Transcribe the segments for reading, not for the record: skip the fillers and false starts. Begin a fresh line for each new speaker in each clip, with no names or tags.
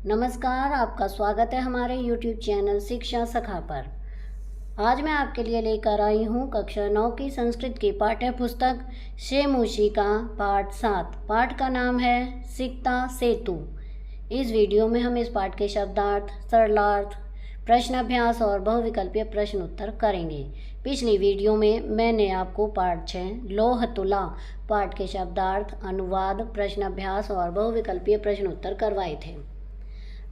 नमस्कार, आपका स्वागत है हमारे YouTube चैनल शिक्षा सखा पर। आज मैं आपके लिए लेकर आई हूँ कक्षा 9 की संस्कृत की पाठ्य पुस्तक शेमुषी का पाठ 7। पाठ का नाम है सिक्ता सेतु। इस वीडियो में हम इस पाठ के शब्दार्थ, सरलार्थ, प्रश्न अभ्यास और बहुविकल्पीय प्रश्न उत्तर करेंगे। पिछली वीडियो में मैंने आपको पाठ 6 लोह तुला पाठ के शब्दार्थ, अनुवाद, प्रश्न अभ्यास और बहुविकल्पीय प्रश्न उत्तर करवाए थे।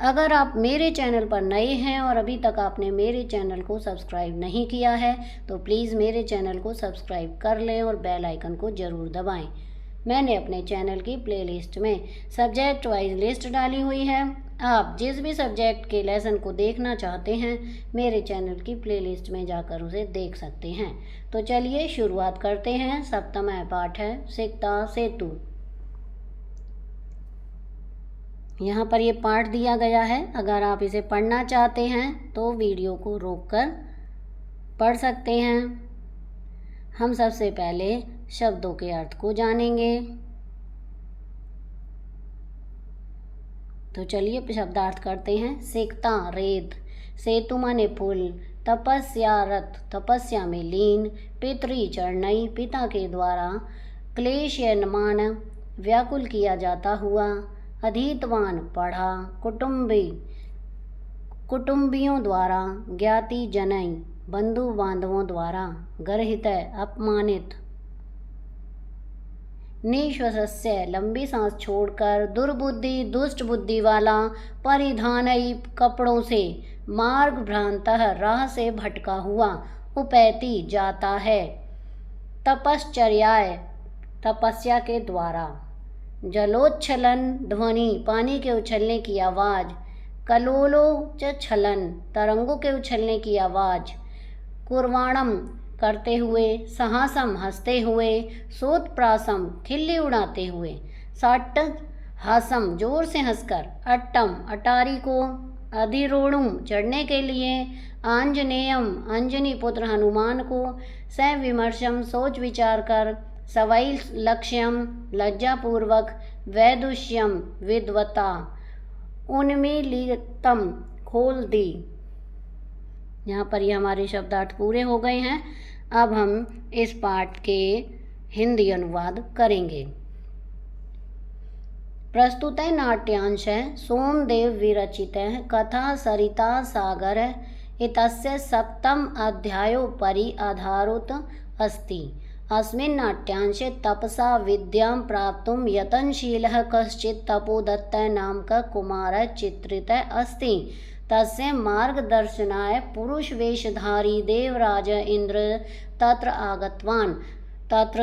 अगर आप मेरे चैनल पर नए हैं और अभी तक आपने मेरे चैनल को सब्सक्राइब नहीं किया है तो प्लीज़ मेरे चैनल को सब्सक्राइब कर लें और बेल आइकन को ज़रूर दबाएं। मैंने अपने चैनल की प्लेलिस्ट में सब्जेक्ट वाइज लिस्ट डाली हुई है। आप जिस भी सब्जेक्ट के लेसन को देखना चाहते हैं मेरे चैनल की प्लेलिस्ट में जाकर उसे देख सकते हैं। तो चलिए शुरुआत करते हैं। सप्तम पाठ है सिक्ता सेतु। यहाँ पर ये पाठ दिया गया है। अगर आप इसे पढ़ना चाहते हैं तो वीडियो को रोककर पढ़ सकते हैं। हम सबसे पहले शब्दों के अर्थ को जानेंगे। तो चलिए शब्दार्थ करते हैं। सिक्ता रेत, सेतु माने पुल, तपस्या रथ, तपस्या में लीन, पितरी चरणई, पिता के द्वारा, क्लेशयनमान व्याकुल किया जाता हुआ, अधीतवान पढ़ा, कुटुंबी कुटुंबियों द्वारा, ज्ञाति जनई बंधु बांधवों द्वारा, गर्हित अपमानित, निश्वसस्य लंबी सांस छोड़कर, दुर्बुद्धि दुष्ट बुद्धि वाला, परिधानई कपड़ों से, मार्ग भ्रांतः राह से भटका हुआ, उपैति जाता है, तपश्चर्याय तपस्या के द्वारा, जलोच्छलन ध्वनि पानी के उछलने की आवाज़, कलोलो च छलन तरंगों के उछलने की आवाज़, कुर्वाणम करते हुए, सहासम हंसते हुए, सोत्प्रासम खिल्ली उड़ाते हुए, साट्ट हासम जोर से हंसकर, अट्टम अटारी को, अधिरोणुम चढ़ने के लिए, आंजनेयम अंजनी पुत्र हनुमान को, सविमर्शम सोच विचार कर, सवैल लक्ष्यम लज्जापूर्वक, वैदुष्यम विद्वता, उन्मीलितम खोल दी। यहाँ पर ये हमारे शब्दार्थ पूरे हो गए हैं। अब हम इस पाठ के हिंदी अनुवाद करेंगे। प्रस्तुत नाट्यांश सोमदेव विरचित कथा सरिता सागर इतस्य सप्तम अध्यायोपरि आधारित अस्ति। अस्मिन् नाट्यांशे तपसा विद्यां प्राप्तुं यतनशीलः कश्चित् तपोदत्तः नामकः कुमारः चित्रितः अस्ति। तस्य मार्गदर्शनाय पुरुषवेशधारी देवराज इन्द्र तत्र आगतवान्। तत्र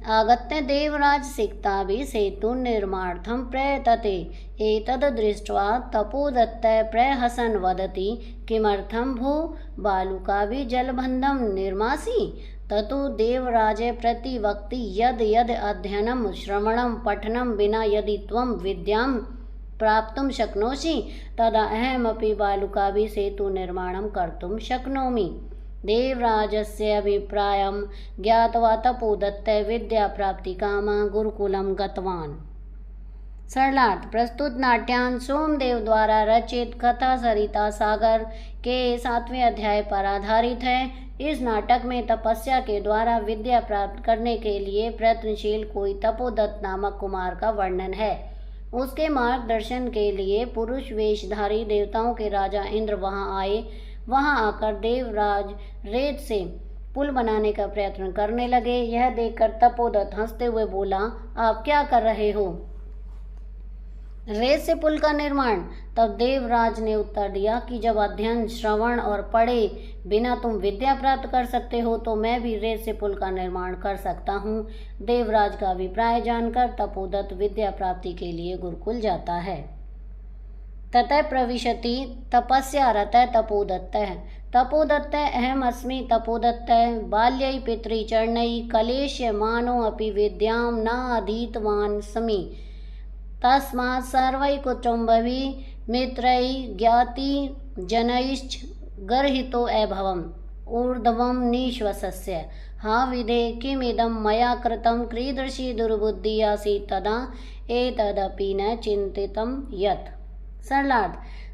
आगत्य देवराज सिक्ताभिः सेतुनिर्माणार्थं प्रयतते। एतद् दृष्ट्वा तपोदत्तः प्रहसन् वदति, किमर्थं भो बालुकाभिः जलबन्धं निर्मासि? ततो देवराजः प्रतिवक्ति, यद् यद् अध्ययनं श्रवणं पठनं विना यदि त्वं विद्यां प्राप्तुं शक्नोषि तदा अहमपि बालुकाभिः सेतुनिर्माणं कर्तुं शक्नोमि। देवराजस्य अभिप्रायं ज्ञात्वा तपोदत्तः विद्याप्राप्तिकामः गुरुकुलं गतवान्। सरलार्थ। प्रस्तुत नाट्यांश सोमदेव द्वारा रचित कथा सरिता सागर के 7वें अध्याय पर आधारित है। इस नाटक में तपस्या के द्वारा विद्या प्राप्त करने के लिए प्रयत्नशील कोई तपोदत्त नामक कुमार का वर्णन है। उसके मार्गदर्शन के लिए पुरुष वेशधारी देवताओं के राजा इंद्र वहां आए। वहां आकर देवराज रेत से पुल बनाने का प्रयत्न करने लगे। यह देखकर तपोदत्त हंसते हुए बोला, आप क्या कर रहे हो? रेत से पुल का निर्माण। तब देवराज ने उत्तर दिया कि जब अध्ययन, श्रवण और पढ़े बिना तुम विद्या प्राप्त कर सकते हो तो मैं भी रेत से पुल का निर्माण कर सकता हूँ। देवराज का अभिप्राय जानकर तपोदत्त विद्या प्राप्ति के लिए गुरुकुल जाता है। ततः प्रविशति तपस्यारतः तपोदत्तः। तपोदत्तः अहम अस्मि तपोदत्तः बाल्यै पितृचरणैः क्लेश्यमानोऽपि विद्यां न अधीतवान् अस्मि। तस्मात् सर्वैः कुटुम्बिभिः मित्रैः ज्ञातिजनैश्च गर्हितो अभवम्। ऊर्ध्वं निश्वसस्य हा विधे किमिदं मया कृतं कीदृशी दुर्बुद्धिः आसीत् तदा एतदपि न चिन्तितं यत्। सरलार्थ।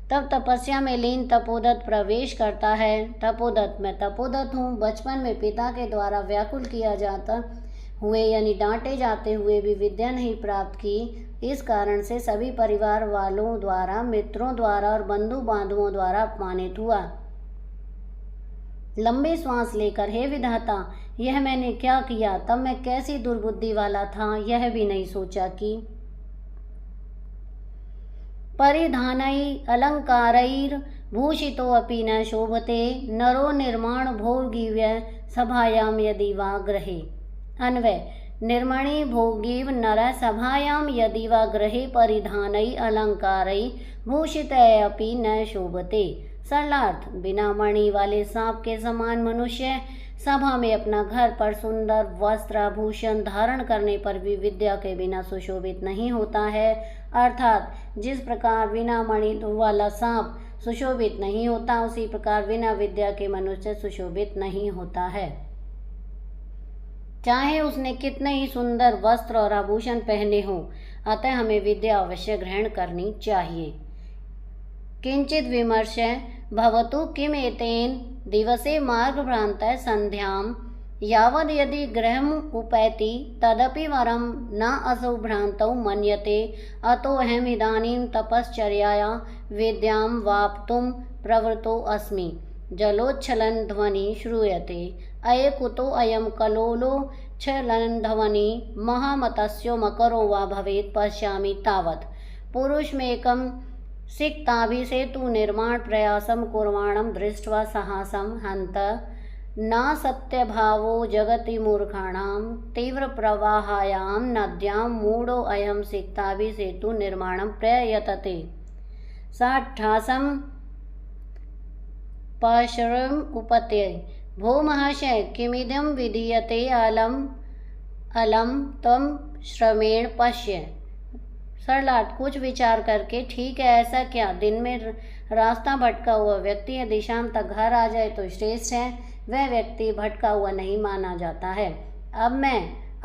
तब तपस्या में लीन तपोदत्त प्रवेश करता है। तपोदत्त, मैं तपोदत्त हूँ। बचपन में पिता के द्वारा व्याकुल किया जाता हुए यानी डांटे जाते हुए भी विद्या नहीं प्राप्त की। इस कारण से सभी परिवार वालों द्वारा, मित्रों द्वारा और बंधु बांधवों द्वारा अपमानित हुआ। लंबी श्वास लेकर, हे विधाता, यह मैंने क्या किया? तब मैं कैसी दुर्बुद्धि वाला था, यह भी नहीं सोचा कि परिधानै अलङ्कारैर्भूषितोऽपि न शोभते नरो निर्माण भोगीव्य सभायां यदि वा गृहे। अन्वय, निर्मणि भोगीव नरः सभायां यदि वा गृहे परिधानै अलङ्कारै भूषितैरपि न शोभते। सरलार्थ, बिना मणि वाले सांप के समान मनुष्य सभा में अपना घर पर सुंदर वस्त्र आभूषण धारण करने पर भी विद्या के बिना सुशोभित नहीं होता है। अर्थात जिस प्रकार बिना मणि वाला सांप सुशोभित नहीं होता, उसी प्रकार बिना विद्या के मनुष्य सुशोभित नहीं होता है। चाहे उसने कितने ही सुंदर वस्त्र और आभूषण पहने हों, अतः हमें विद्या अवश्य ग्रहण करनी चाहिए। किंचित विमर्श भवतु किम एतेन दिवसे मार्गभ्रान्तः संध्यां यावद् यदि गृहम् उपैति तदपि वरं न असौ भ्रान्तौ मन्यते। अतो अहम् इदानीं तपश्चर्याया विद्यां वाप्तुं प्रवृत्तो अस्मि। जलोच्छलन ध्वनि श्रूयते। अये कुतो अयं कलोलोच्छलन ध्वनि महामतस्यो मकरो वा भवेत् पश्यामि तावत्। पुरुषमेकं सिक्ताभिसेतु निर्माण प्रयासं कुर्वाणं दृष्ट्वा साहसं हन्त न सत्यभावो जगति मूर्खाणां तीव्र प्रवाहायां नद्यां मूढो अयं सिक्ताभिसेतु निर्माणं प्रयतते। साठासं पाशरम् उपत्ये। भो महाशय, किमिदं विधीयते अलम त्वं श्रमेण पश्य। सरलार्थ, कुछ विचार करके, ठीक है, ऐसा क्या? दिन में रास्ता भटका हुआ व्यक्ति यदि शाम तक घर आ जाए तो श्रेष्ठ है। वह व्यक्ति भटका हुआ नहीं माना जाता है।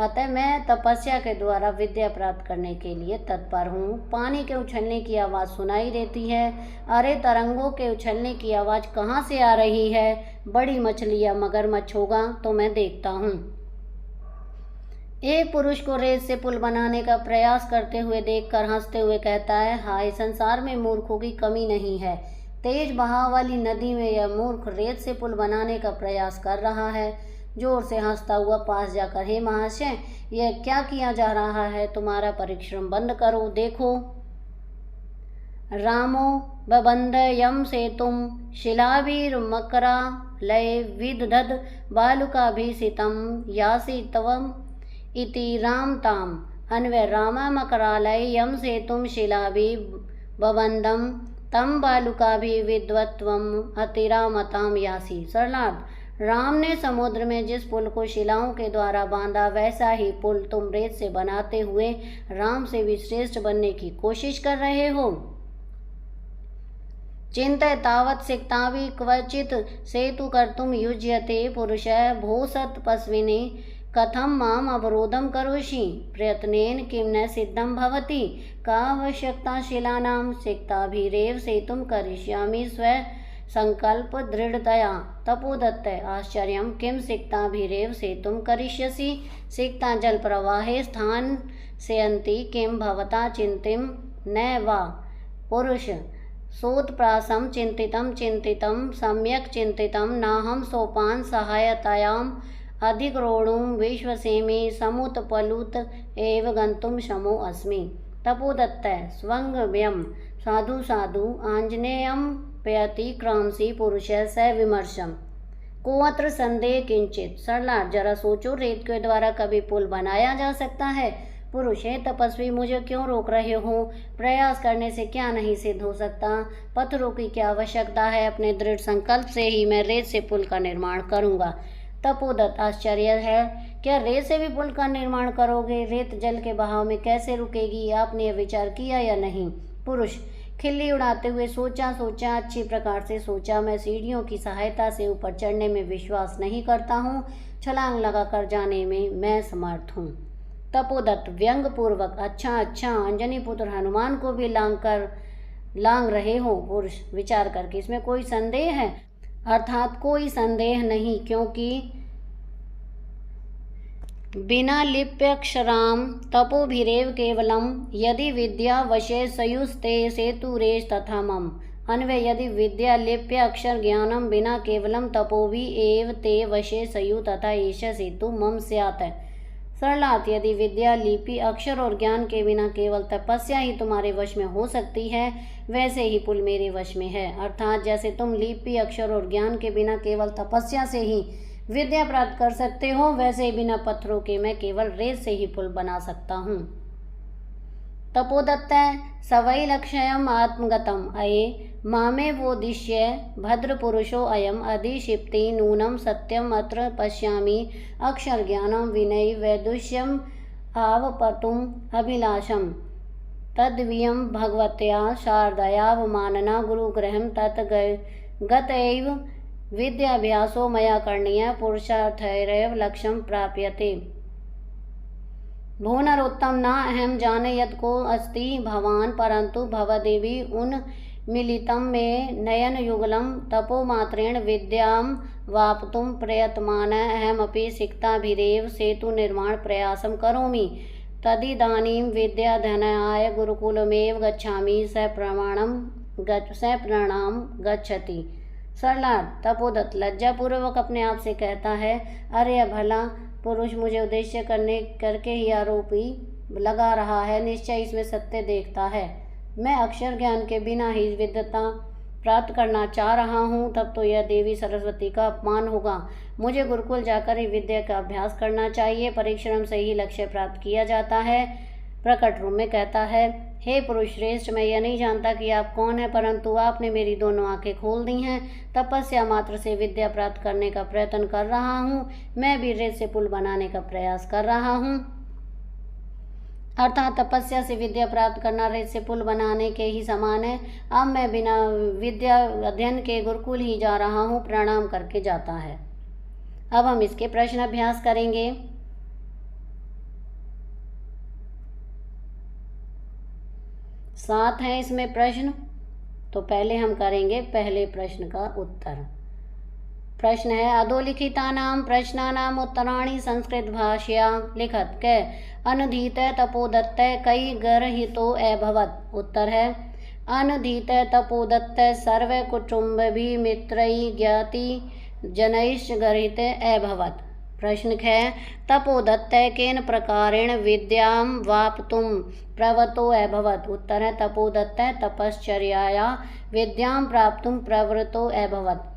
अतः मैं तपस्या के द्वारा विद्या प्राप्त करने के लिए तत्पर हूँ। पानी के उछलने की आवाज़ सुनाई देती है। अरे, तरंगों के उछलने की आवाज़ कहाँ से आ रही है? बड़ी मछली या मगरमच्छ होगा तो मैं देखता हूँ। एक पुरुष को रेत से पुल बनाने का प्रयास करते हुए देखकर हंसते हुए कहता है, हाय, संसार में मूर्खों की कमी नहीं है। तेज बहाव वाली नदी में यह मूर्ख रेत से पुल बनाने का प्रयास कर रहा है। जोर से हंसता हुआ पास जाकर, हे महाशय, यह क्या किया जा रहा है? तुम्हारा परिश्रम बंद करो, देखो। रामो बबंध यम सेतुम शिलाभिर्मकरा लय विदधद बालुकाभिसितम यासितवम इति राम ताम। अन्वय, रामा मकरालय यम सेतुम शिलाभि बबंधम तम बालुकाभि विद्वत्वम अतिरामताम यासी। सरलार्थ, राम ने समुद्र में जिस पुल को शिलाओं के द्वारा बांधा, वैसा ही पुल तुम रेत से बनाते हुए राम से भी श्रेष्ठ बनने की कोशिश कर रहे हो। चिंतय तावत् सिक्ताभि क्वचित् सेतु कर्तुं युज्यते पुरुषः भो सत्पस्विने कथं माम अवरोधं करोषि? प्रयत्नेन किं न सिद्धं भवति? का आवश्यकता शिलानां? सिक्ताभिरेव सेतुं करिष्यामि स्वसंकल्प दृढ़तया। तपोदत्त, आश्चर्यं किं सिक्ताभिरेव सेतुं करिष्यसि? सिक्ता जल प्रवाहे स्थानयन्ति किं भवता चिन्तिं न वा? पुरुष, सोत्प्रासं चिन्तितं सम्यक् चिन्तितं नाहं सोपान सहायतायाम् अधिक्रोढुं विश्वसेमि समुत्प्लुत एव गन्तुं शमो अस्मि। तपोदत्त, स्वंगव्यं साधु साधु आंजनेयं व्यतिक्रांसि पुरुषः स विमर्शम् कोऽत्र संदेह किंचित। सरलार्थ, जरा सोचो, रेत के द्वारा कभी पुल बनाया जा सकता है? पुरुष, हे तपस्वी, मुझे क्यों रोक रहे हो? प्रयास करने से क्या नहीं सिद्ध हो सकता? पत्थरों की क्या आवश्यकता है? अपने दृढ़ संकल्प से ही मैं रेत से पुल का निर्माण करूंगा। तपोदत्त, आश्चर्य है, क्या रेत से भी पुल का निर्माण करोगे? रेत जल के बहाव में कैसे रुकेगी? आपने यह विचार किया या नहीं? पुरुष, खिल्ली उड़ाते हुए सोचा, अच्छी प्रकार से सोचा। मैं सीढ़ियों की सहायता से ऊपर चढ़ने में विश्वास नहीं करता हूँ। छलांग लगाकर जाने में मैं समर्थ हूँ। तपोदत्त व्यंग पूर्वक, अच्छा, अंजनी पुत्र हनुमान को भी लांघकर लांग रहे हो। पुरुष विचार करके, इसमें कोई संदेह है? अर्थात कोई संदेह नहीं, क्योंकि बिना लिप्यक्षराम तपोभिरेव केवलम यदि विद्या वशे सयुस्ते सेतुरेश तथा मम। अन्वय, यदि विद्या लिप्य अक्षर ज्ञानम बिना केवलम तपोभि एव ते वशे सयु तथा एष सेतु मम स्यात्। सरलार्थ, यदि विद्या लिपि अक्षर और ज्ञान के बिना केवल तपस्या ही तुम्हारे वश में हो सकती है, वैसे ही पुल मेरे वश में है। अर्थात जैसे तुम लिपि अक्षर और ज्ञान के बिना केवल तपस्या से ही विद्या प्राप्त कर सकते हो, वैसे ही बिना पत्थरों के मैं केवल रेत से ही पुल बना सकता हूँ। तपोदत्त सवैलक्षयम आत्मगतम अये मामे वोदिष्य भद्रपुरुषो अयम अधिक्षिप्ति नूनम सत्यम अत्र पश्यामि अक्षर ज्ञानम विनय वैदुष्यम आवपटुम अभिलाषम तद्वियम भगवत्या शारदयावमानना गुरुग्रहम तत् गतैव विद्याभ्यासो मया करणीय पुरुषार्थैरेव लक्ष्यम प्राप्यते। भुवनरोत्तम न अहम जाने यत् को अस्ति भवान परंतु भवदेवी उन्मीलितं मे नयन युगलम तपोमात्रेण विद्यां वाप्तुं प्रयतमानः अहमपि सिक्ताभिरेव सेतु निर्माण प्रयासं करोमि। तदिदानीं विद्याधनाय गुरुकुलमेव गच्छामि स प्रणाम गच्छति। सरलार्थ, तपोदत्त लज्जापूर्वक अपने आप से कहता है, अरे भला पुरुष मुझे उद्देश्य करके ही आरोपी लगा रहा है, निश्चय इसमें सत्य देखता है। मैं अक्षर ज्ञान के बिना ही विद्वता प्राप्त करना चाह रहा हूँ, तब तो यह देवी सरस्वती का अपमान होगा। मुझे गुरुकुल जाकर ही विद्या का अभ्यास करना चाहिए, परिश्रम से ही लक्ष्य प्राप्त किया जाता है। प्रकट रूप में कहता है, हे पुरुष श्रेष्ठ, मैं यह नहीं जानता कि आप कौन हैं, परंतु आपने मेरी दोनों आंखें खोल दी हैं। तपस्या मात्र से विद्या प्राप्त करने का प्रयत्न कर रहा हूँ। मैं भी रेत से पुल बनाने का प्रयास कर रहा हूँ। अर्थात तपस्या से विद्या प्राप्त करना रेत से पुल बनाने के ही समान है। अब मैं बिना विद्या अध्ययन के गुरुकुल ही जा रहा हूँ, प्रणाम करके जाता है। अब हम इसके प्रश्न अभ्यास करेंगे। 7 हैं इसमें प्रश्न, तो पहले हम करेंगे पहले प्रश्न का उत्तर। प्रश्न है, अधोलिखितानां प्रश्नानां उत्तराणि संस्कृत भाषया लिखत कै अनधीत तपोदत्त कई गर्हितो अभवत्। उत्तर है, अनधीत तपोदत्त सर्व कुटुम्बी मित्रैः ज्ञाति जनैश्च गर्हित अभवत्। प्रश्न है, तपोदत्त केन प्रकारेण विद्यां वाप्तुं प्रवृत्तो अभवत्। उत्तर है, तपोदत्त तपश्चर्याया विद्यां प्राप्तुं प्रवृत्तो अभवत्।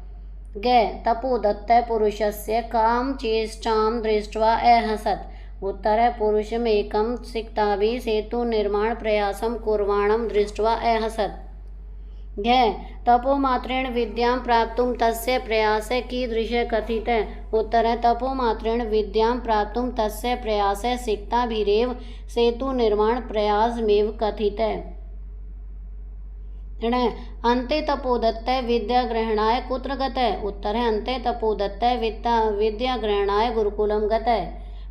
तपोदत्त पुरुषस्य काम चेष्टां दृष्ट्वा अहसत्। उत्तर है, पुरुषमेकं सिक्ताभिः सेतु निर्माण प्रयासं कुर्वाणं दृष्ट्वा अहसत्। तपोमात्रेण विद्यां प्राप्तुं तस्य प्रयासः कीदृशः कथितः। उत्तर है, तपोमात्रेण विद्यां प्राप्तुं तस्य प्रयासः सिक्ताभिरेव सेतु निर्माण प्रयासमेव कथितः। अन्ते तपोदत्त विद्याग्रहणाय कुत्र गतः। उत्तर है, अन्ते तपोदत्त विद्याग्रहणाय गुरुकुलं गतः।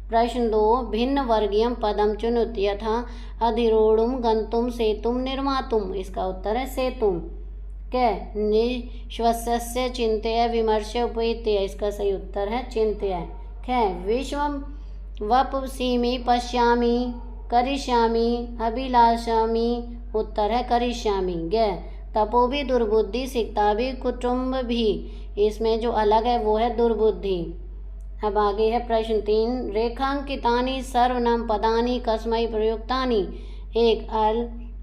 प्रश्न 2, भिन्न वर्गीयं पदं चुनुत यथा अधिरोढ़ुं गन्तुं सेतुं निर्मातुम्। इसका उत्तर है सेतुं। निश्वस्य चिंत्य विमर्श उपैत्य। इसका सही उत्तर है चिंत्य। विश्वं वपसीमि पश्यामि करिष्यामि अभिलाषामि। उत्तर है करिष्यामि। तपो भी दुर्बुद्धि सिक्ता भी कुटुम्ब भी। इसमें जो अलग है वो है दुर्बुद्धि। अब आगे है प्रश्न 3, रेखांकितानि सर्वनाम पदानि कस्मै प्रयुक्तानि। 1,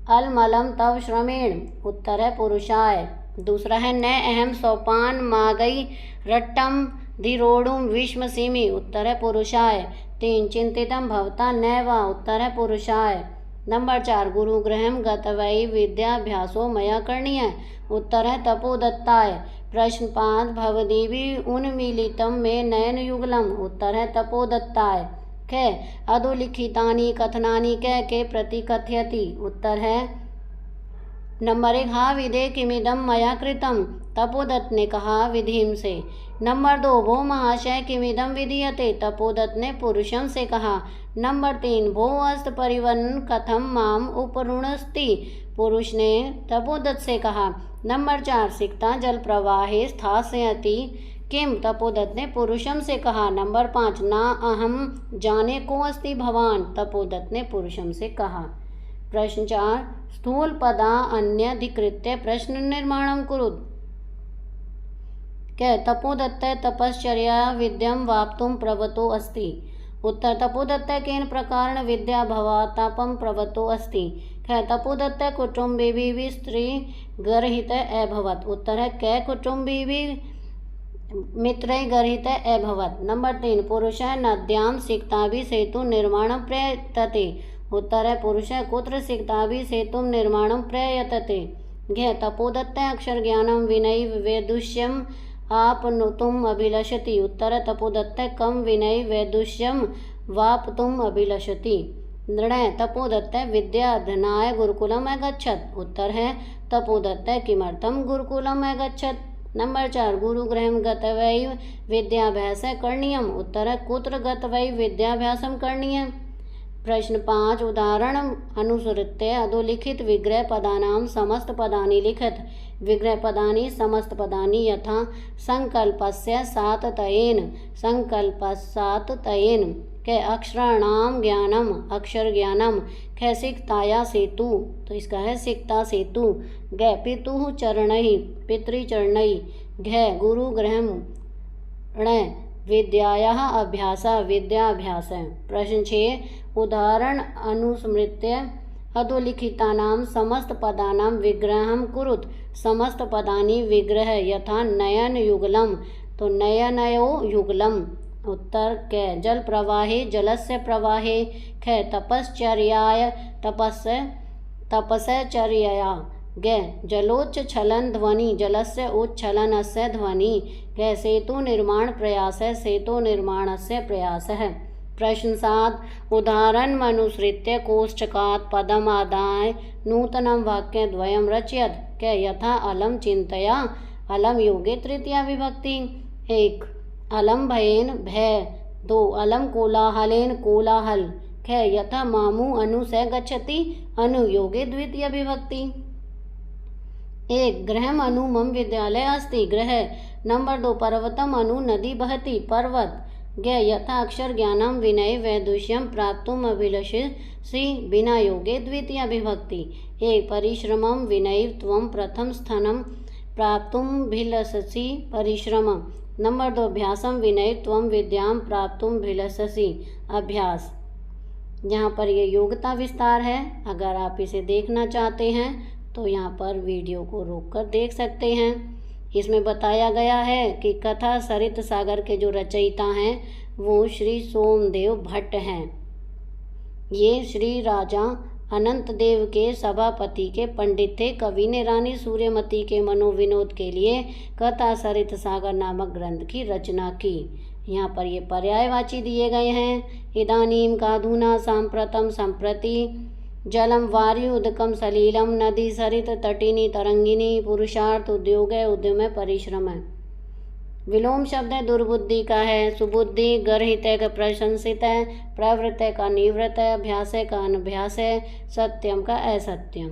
अलमलम तव श्रमेण। उत्तर है पुरुषाय। दूसरा है, न अहम सोपान मागई रट्टम धिरोड़ुम विश्वसीमि। उत्तर है पुरुषाय। 3, चिंतितम भवता नैव। उत्तर है पुरुषाय। नंबर 4, गुरुगृहं गतवै विद्याभ्यासो मया करणीय। उत्तर है तपोदत्ताय। प्रश्न 5, भवदेवी उन्मीलितं मे नयन युगलम। उत्तर है तपोदत्ताय। अधोलिखितानि कथनानि के प्रति कथयति। उत्तर है नंबर 1, हा विदे किमिदम मया कृतम। तपोदत्त ने कहा विधिम से। नंबर 2, भो महाशय किमिदम विधीयते। तपोदत्त ने पुरुषम से कहा। नंबर 3, भो अस्त परिवन कथम माम उपरुणस्ति। पुरुष ने तपोदत्त से कहा। नंबर 4, सिक्ता जल प्रवाहे स्थास्यति किम। तपोदत्त ने पुरुषम से कहा। नंबर 5, ना अहम जाने को अस्ति भवान। तपोदत्त ने पुरुषम से कहा। प्रश्न 4, स्थूल पदा अन्यधिकृत्य प्रश्न निर्माणम कुरुत। क्या तपोदत्त तपश्चर्या विद्यम वाप्तुम प्रवतो अस्ति। उत्तर, तपोदत्त केन प्रकारेण विद्या भवातापम प्रवतो अस्ति। क्या तपोदत्त कुटुम्बिभिः स्त्री गर्हित अभवत्। उत्तर है कै कुटुम्बिभिः मित्रैः गर्हित अभवत्। नंबर 3, पुरुषः नद्यां सिक्ताभिः सेतु निर्माणं प्रयतते। उत्तर है पुरुषः कुत्र सिक्ताभिः सेतुं निर्माणं प्रयतते। घ तपोदत्त अक्षर ज्ञानम विनय वैदुष्यम आपनुतुम अभिलषति। उत्तर तपोदत्त कम विनय वैदुष्यम वाप्तुम अभिलषति। निर्णय तपोदत्त विद्या अध्ययनाय गुरुकुलम अगच्छत्। उत्तर है तपोदत्त किमर्थम गुरुकुलम अगच्छत्। नंबर 4, गुरुगृहं गत्वै विद्याभ्यास करणीयम्। उत्तर कुत्र गत्वै विद्याभ्यासं करणीयम्। प्रश्न 5, उदाहरण अनुसृत्य अधोलिखित विग्रह पदानां समस्त पदानि लिखत। विग्रह पदानि समस्त पदानि यथा संकल्पस्य साततयेन। संकल्पसाततयेन के अक्षराणाम ज्ञानम अक्षर ज्ञानम। ख सिक्ताया सेतु, तो इसका है सिक्ता सेतु। ग पितुः चरणैः पितृचरणैः। घ गुरुगृहं ण विद्यायाः अभ्यास विद्याभ्यास। प्रश्न 6, उदाहरण अनुस्मृत्य अधोलिखितानां समस्त पदानां विग्रहं कुरुत। समस्त पदानि विग्रह यथा नयन युगलम, तो नयनयो युगलम। उत्तर क जल प्रवाहे जलस्य प्रवाहे। ख तपश्चर्याय तपसचर्यया। ग जलोच्छलन ध्वनि जलस्य उच्छलनस्य ध्वनि। ग सेतु निर्माण प्रयास सेतु निर्माणस्य प्रयासः। प्रश्न 7, उदाहरण अनुसृत्य कोष्ठकात् पदम आदाय नूतनं वाक्यद्वयं रचयत। क यथा अलम चिंतया अलम योगे तृतीया विभक्ति। 1, अलम भयेन भय। 2, अलम कोलाहलेन कोलाहल। ख यथा मामू अनु से गच्छति अनुयोगे द्वितीय विभक्ति। 1, गृहम अनु मम विद्यालय अस्ति गृह। नंबर 2, पर्वतम अनु नदी बहती पर्वत। ग यथा अक्षर ज्ञानम विनय वैदुष्यम प्राप्तुम अभिलषसि बिना योगे द्वितीय विभक्ति। 1, परिश्रमम विनय त्वं प्रथम स्थानं प्राप्तुम भिलषसि परिश्रम। नंबर 2, अभ्यासम विनय त्वं विद्यां प्राप्तुम भिलषसि अभ्यास। यहाँ पर ये योग्यता विस्तार है। अगर आप इसे देखना चाहते हैं तो यहाँ पर वीडियो को रोककर देख सकते हैं। इसमें बताया गया है कि कथा सरित सागर के जो रचयिता हैं वो श्री सोमदेव भट्ट हैं। ये श्री राजा अनंत देव के सभापति के पंडित थे। कवि ने रानी सूर्यमती के मनोविनोद के लिए कथा सरित सागर नामक ग्रंथ की रचना की। यहाँ पर ये पर्यायवाची दिए गए हैं। इदानीम काधुना सांप्रतम संप्रति जलम वायु उदकम सलीलम नदी सरित तटिनी तरंगिनी पुरुषार्थ उद्योग उद्यम परिश्रम। विलोम शब्द दुर्बुद्धि का है। सुबुद्धि गर्हित का प्रशंसित है, प्रवृत्त का निवृत्त है, अभ्यास का अनभ्यास है, सत्यम का असत्यम।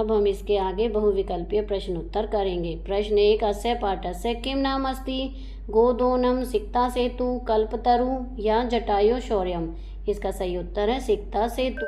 अब हम इसके आगे बहुविकल्पीय प्रश्न उत्तर करेंगे। प्रश्न 1, अस्य पाठस्य किम नाम अस्ति। गोदोनम सिक्ता सेतु कल्पतरु या जटायु शौर्यम। इसका सही उत्तर है सिक्ता सेतु।